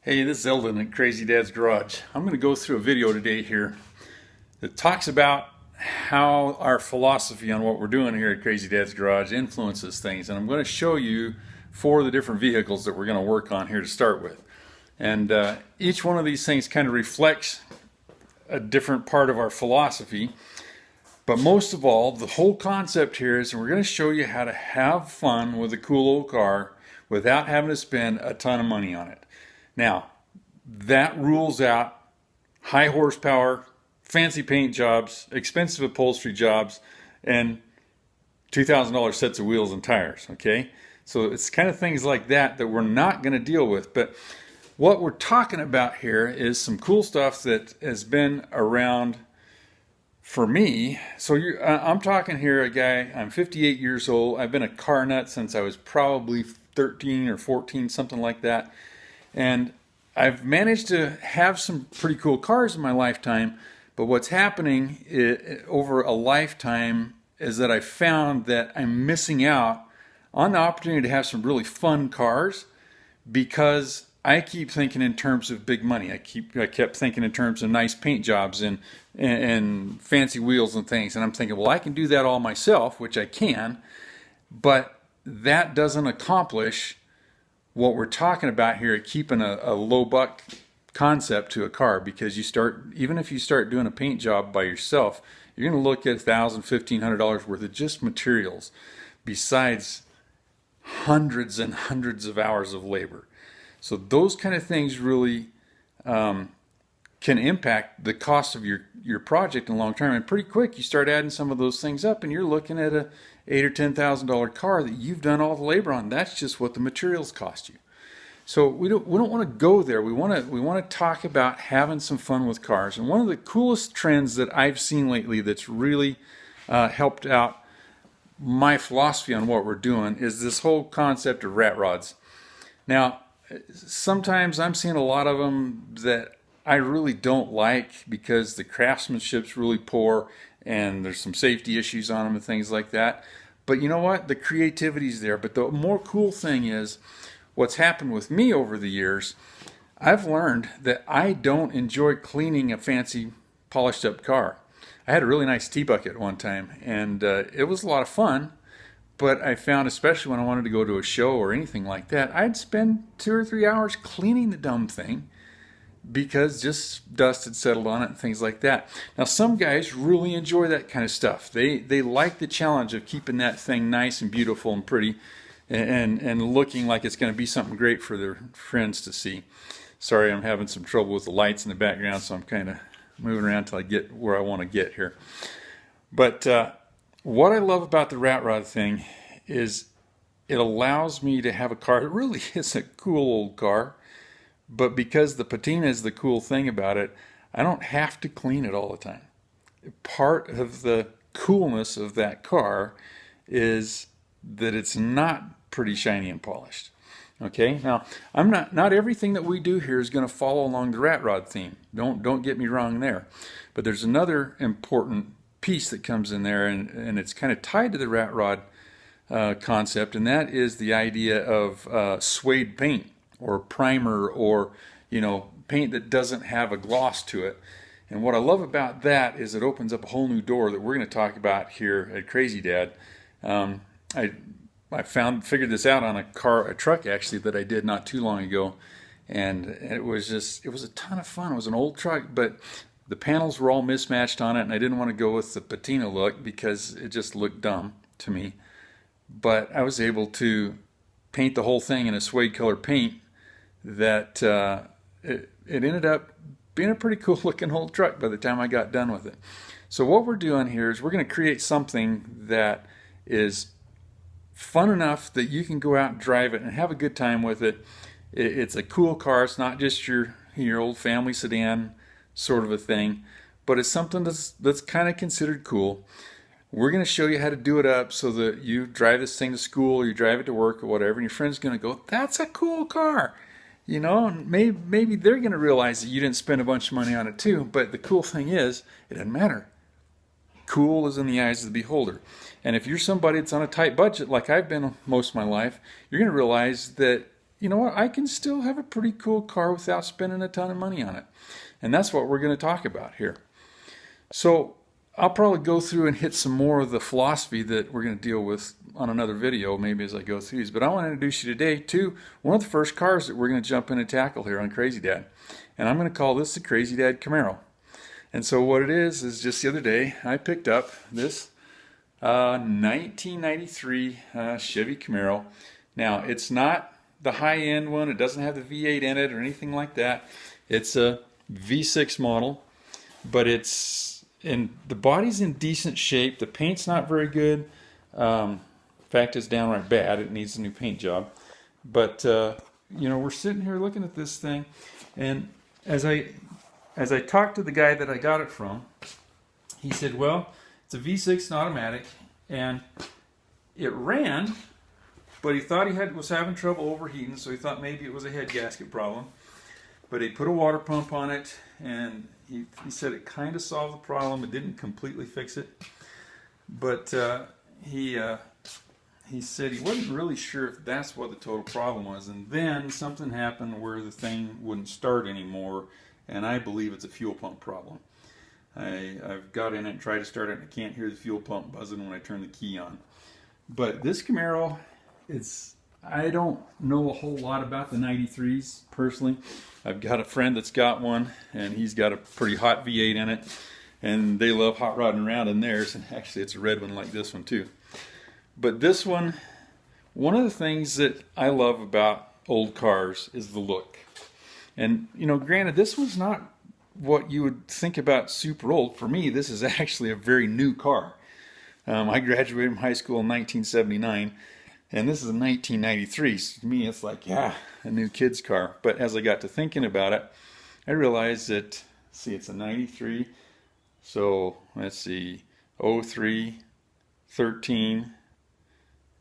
Hey, this is Eldon at Crazy Dad's Garage. I'm going to go through a video today here that talks about how our philosophy on what we're doing here at Crazy Dad's Garage influences things. And I'm going to show you four of the different vehicles that we're going to work on here to start with. And each one of these things kind of reflects a different part of our philosophy. But most of all, the whole concept here is we're going to show you how to have fun with a cool old car without having to spend a ton of money on it. Now, that rules out high horsepower, fancy paint jobs, expensive upholstery jobs, and $2,000 sets of wheels and tires, okay? So it's kind of things like that that we're not going to deal with. But what we're talking about here is some cool stuff that has been around for me. So I'm talking here a guy, I'm 58 years old. I've been a car nut since I was probably 13 or 14, something like that. And I've managed to have some pretty cool cars in my lifetime, but what's happening over a lifetime is that I found that I'm missing out on the opportunity to have some really fun cars because I keep thinking in terms of big money. I kept thinking in terms of nice paint jobs and fancy wheels and things, and I'm thinking, well, I can do that all myself, which I can, but that doesn't accomplish what we're talking about here, keeping a low buck concept to a car, because even if you start doing a paint job by yourself, you're going to look at $1,000, $1,500 worth of just materials, besides hundreds and hundreds of hours of labor. So those kind of things really can impact the cost of your project in the long term. And pretty quick, you start adding some of those things up, and you're looking at a $8,000 or $10,000 car that you've done all the labor on. That's just what the materials cost you. So we don't want to go there. We want to talk about having some fun with cars. And one of the coolest trends that I've seen lately that's really helped out my philosophy on what we're doing is this whole concept of rat rods. Now, sometimes I'm seeing a lot of them that I really don't like because the craftsmanship's really poor and there's some safety issues on them and things like that. But you know what? The creativity's there. But the more cool thing is what's happened with me over the years. I've learned that I don't enjoy cleaning a fancy polished up car. I had a really nice tea bucket one time, and it was a lot of fun. But I found, especially when I wanted to go to a show or anything like that, I'd spend 2 or 3 hours cleaning the dumb thing because just dust had settled on it and things like that. Now, some guys really enjoy that kind of stuff. They like the challenge of keeping that thing nice and beautiful and pretty and looking like it's going to be something great for their friends to see. Sorry, I'm having some trouble with the lights in the background, so I'm kind of moving around until I get where I want to get here. But what I love about the rat rod thing is it allows me to have a car. It really is a cool old car, but because the patina is the cool thing about it, I don't have to clean it all the time. Part of the coolness of that car is that it's not pretty shiny and polished. Okay, now I'm not everything that we do here is going to follow along the rat rod theme. Don't get me wrong there. But there's another important piece that comes in there, and it's kind of tied to the rat rod concept, and that is the idea of suede paint or primer, or paint that doesn't have a gloss to it. And what I love about that is it opens up a whole new door that we're going to talk about here at Crazy Dad. I figured this out on a truck actually that I did not too long ago, and it was a ton of fun. It was an old truck, but the panels were all mismatched on it, and I didn't want to go with the patina look because it just looked dumb to me. But I was able to paint the whole thing in a suede color paint that it ended up being a pretty cool looking old truck by the time I got done with it. So what we're doing here is we're going to create something that is fun enough that you can go out and drive it and have a good time with it. It's a cool car. It's not just your old family sedan sort of a thing, but it's something that's kind of considered cool. We're going to show you how to do it up so that you drive this thing to school or you drive it to work or whatever, and your friend's going to go, "That's a cool car." And maybe they're going to realize that you didn't spend a bunch of money on it too, but the cool thing is, it doesn't matter. Cool is in the eyes of the beholder. And if you're somebody that's on a tight budget like I've been most of my life, you're going to realize that you know what, I can still have a pretty cool car without spending a ton of money on it. And that's what we're going to talk about here. So I'll probably go through and hit some more of the philosophy that we're going to deal with on another video, maybe as I go through these. But I want to introduce you today to one of the first cars that we're going to jump in and tackle here on Crazy Dad. And I'm going to call this the Crazy Dad Camaro. And so what it is just the other day I picked up this 1993 Chevy Camaro. Now, it's not the high-end one. It doesn't have the V8 in it or anything like that. It's a V6 model, but the body's in decent shape. The paint's not very good. In fact, it's downright bad. It needs a new paint job. But you know, we're sitting here looking at this thing, and as I talked to the guy that I got it from, he said, well, it's a V6 and automatic, and it ran, but he thought he was having trouble overheating, so he thought maybe it was a head gasket problem. But he put a water pump on it, and he said it kind of solved the problem. It didn't completely fix it, but he said he wasn't really sure if that's what the total problem was. And then something happened where the thing wouldn't start anymore, and I believe it's a fuel pump problem. I've got in it and tried to start it, and I can't hear the fuel pump buzzing when I turn the key on. But this Camaro, I don't know a whole lot about the 93s personally. I've got a friend that's got one, and he's got a pretty hot V8 in it, and they love hot rodding around in theirs, and actually it's a red one like this one too. But this one of the things that I love about old cars is the look. And you know, granted, this one's not what you would think about super old. For me, this is actually a very new car. I graduated from high school in 1979, and this is a 1993. So to me, it's like, yeah, a new kid's car. But as I got to thinking about it, I realized that, see, it's a 93. So let's see, 03, 13,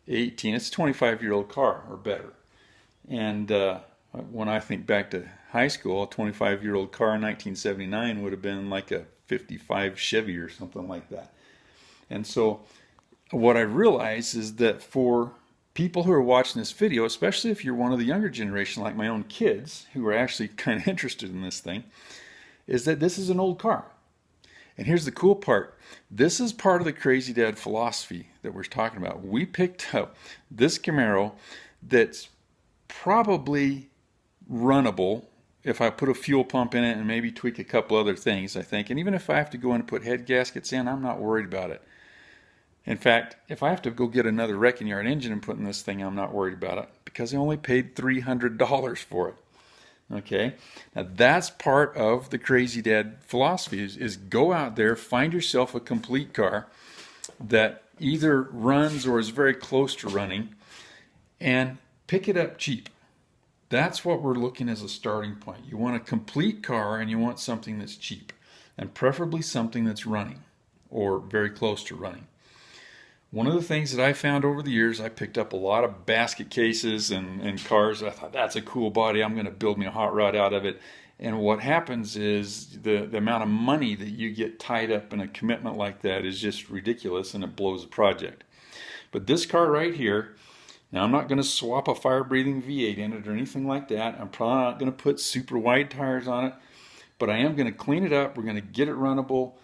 18. It's a 25-year-old car or better. And when I think back to high school, a 25-year-old car in 1979 would have been like a 55 Chevy or something like that. And so what I realized is that for people who are watching this video, especially if you're one of the younger generation like my own kids who are actually kind of interested in this thing, is that this is an old car. And here's the cool part. This is part of the Crazy Dad philosophy that we're talking about. We picked up this Camaro that's probably runnable if I put a fuel pump in it and maybe tweak a couple other things, I think. And even if I have to go in and put head gaskets in, I'm not worried about it. In fact, if I have to go get another wrecking yard engine and put in this thing, I'm not worried about it because I only paid $300 for it. Okay, now that's part of the Crazy Dad philosophy is go out there, find yourself a complete car that either runs or is very close to running, and pick it up cheap. That's what we're looking as a starting point. You want a complete car and you want something that's cheap, and preferably something that's running or very close to running. One of the things that I found over the years, I picked up a lot of basket cases and cars. I thought, that's a cool body. I'm going to build me a hot rod out of it. And what happens is the amount of money that you get tied up in a commitment like that is just ridiculous, and it blows a project. But this car right here, now I'm not going to swap a fire-breathing V8 in it or anything like that. I'm probably not going to put super wide tires on it. But I am going to clean it up. We're going to get it runnable.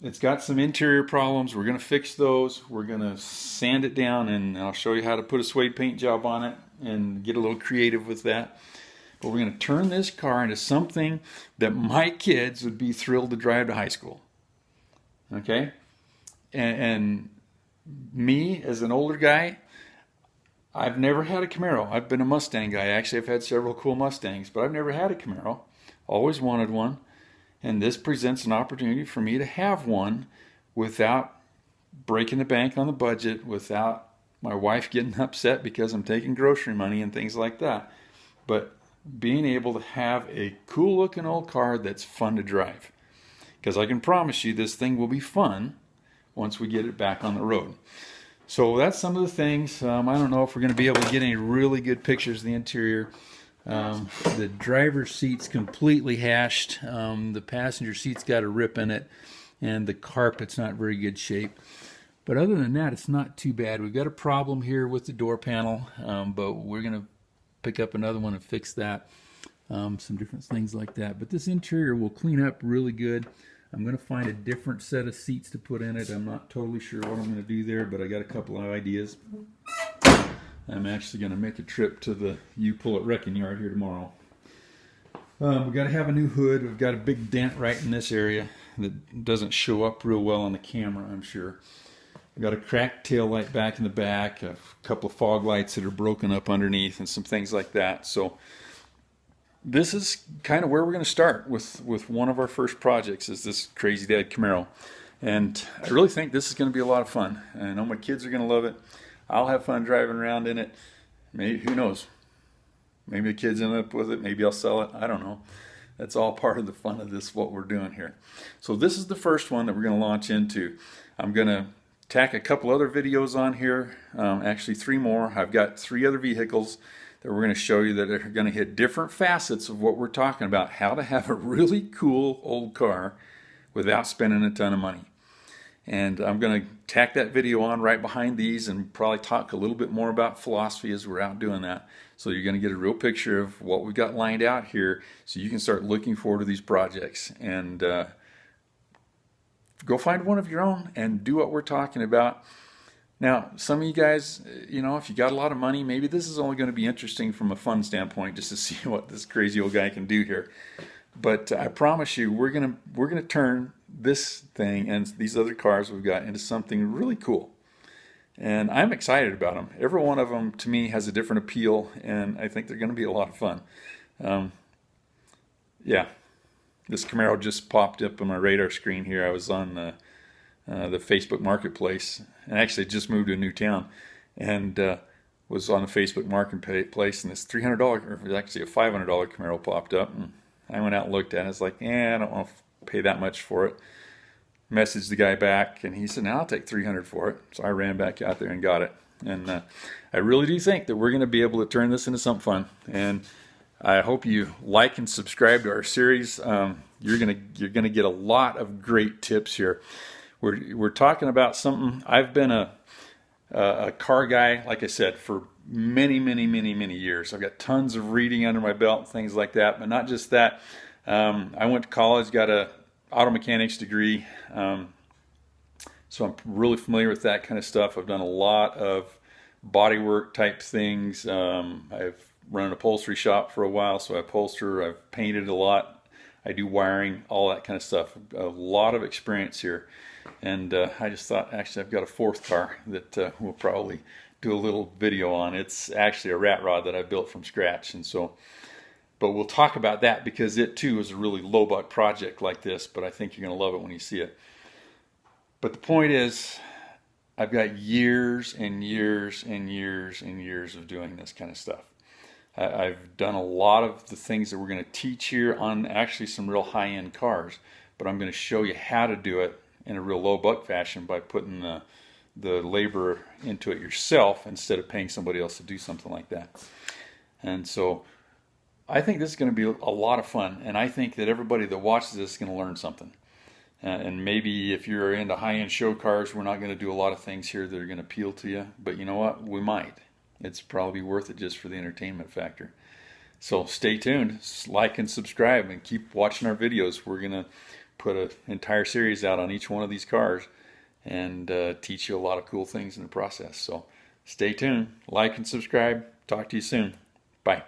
It's got some interior problems. We're going to fix those. We're going to sand it down, and I'll show you how to put a suede paint job on it and get a little creative with that. But we're going to turn this car into something that my kids would be thrilled to drive to high school. Okay? And me, as an older guy, I've never had a Camaro. I've been a Mustang guy. Actually, I've had several cool Mustangs, but I've never had a Camaro. Always wanted one. And this presents an opportunity for me to have one without breaking the bank on the budget, without my wife getting upset because I'm taking grocery money and things like that. But being able to have a cool looking old car that's fun to drive. Because I can promise you this thing will be fun once we get it back on the road. So that's some of the things. I don't know if we're going to be able to get any really good pictures of the interior. The driver's seat's completely hashed. The passenger seat's got a rip in it, and the carpet's not very good shape. But other than that, it's not too bad. We've got a problem here with the door panel, but we're going to pick up another one and fix that. Some different things like that. But this interior will clean up really good. I'm going to find a different set of seats to put in it. I'm not totally sure what I'm going to do there, but I got a couple of ideas. I'm actually going to make a trip to the U-Pull-It wrecking yard here tomorrow. We've got to have a new hood. We've got a big dent right in this area that doesn't show up real well on the camera, I'm sure. I've got a cracked tail light back in the back, a couple of fog lights that are broken up underneath, and some things like that. So this is kind of where we're going to start with one of our first projects, is this Crazy Dad Camaro. And I really think this is going to be a lot of fun. I know my kids are going to love it. I'll have fun driving around in it. Maybe, who knows? Maybe the kids end up with it. Maybe I'll sell it. I don't know. That's all part of the fun of this, what we're doing here. So this is the first one that we're going to launch into. I'm going to tack a couple other videos on here. Actually 3 more. I've got 3 other vehicles that we're going to show you that are going to hit different facets of what we're talking about. How to have a really cool old car without spending a ton of money. And I'm going to tack that video on right behind these and probably talk a little bit more about philosophy as we're out doing that. So you're going to get a real picture of what we've got lined out here, so you can start looking forward to these projects and go find one of your own and do what we're talking about. Now, some of you guys, you know, if you got a lot of money, maybe this is only going to be interesting from a fun standpoint, just to see what this crazy old guy can do here. But I promise you, we're gonna turn this thing and these other cars we've got into something really cool. And I'm excited about them. Every one of them, to me, has a different appeal, and I think they're going to be a lot of fun. Yeah, this Camaro just popped up on my radar screen here. I was on the Facebook Marketplace, and actually just moved to a new town, and was on the Facebook Marketplace, and this $300, or it was actually a $500 Camaro popped up, and I went out and looked at it. It's like, I don't want to pay that much for it. Messaged the guy back, and he said, "Now I'll take $300 for it." So I ran back out there and got it. And I really do think that we're going to be able to turn this into something fun. And I hope you like and subscribe to our series. You're gonna get a lot of great tips here. We're talking about something. I've been a car guy, like I said, for many years. I've got tons of reading under my belt, things like that. But not just that. I went to college, got a auto mechanics degree, so I'm really familiar with that kind of stuff. I've done a lot of bodywork type things. I've run an upholstery shop for a while, so I upholster. I've painted a lot. I do wiring, all that kind of stuff. A lot of experience here. And I just thought, actually, I've got a 4th car that we'll probably do a little video on. It's actually a rat rod that I built from scratch, and so. But we'll talk about that, because it too is a really low buck project like this, but I think you're going to love it when you see it. But the point is, I've got years and years and years and years of doing this kind of stuff. I've done a lot of the things that we're going to teach here on actually some real high-end cars, but I'm going to show you how to do it in a real low buck fashion by putting the labor into it yourself instead of paying somebody else to do something like that. And so I think this is going to be a lot of fun, and I think that everybody that watches this is going to learn something. And maybe if you're into high-end show cars, we're not going to do a lot of things here that are going to appeal to you, but you know what? We might. It's probably worth it just for the entertainment factor. So stay tuned, like and subscribe, and keep watching our videos. We're going to put an entire series out on each one of these cars and teach you a lot of cool things in the process. So stay tuned, like and subscribe. Talk to you soon. Bye.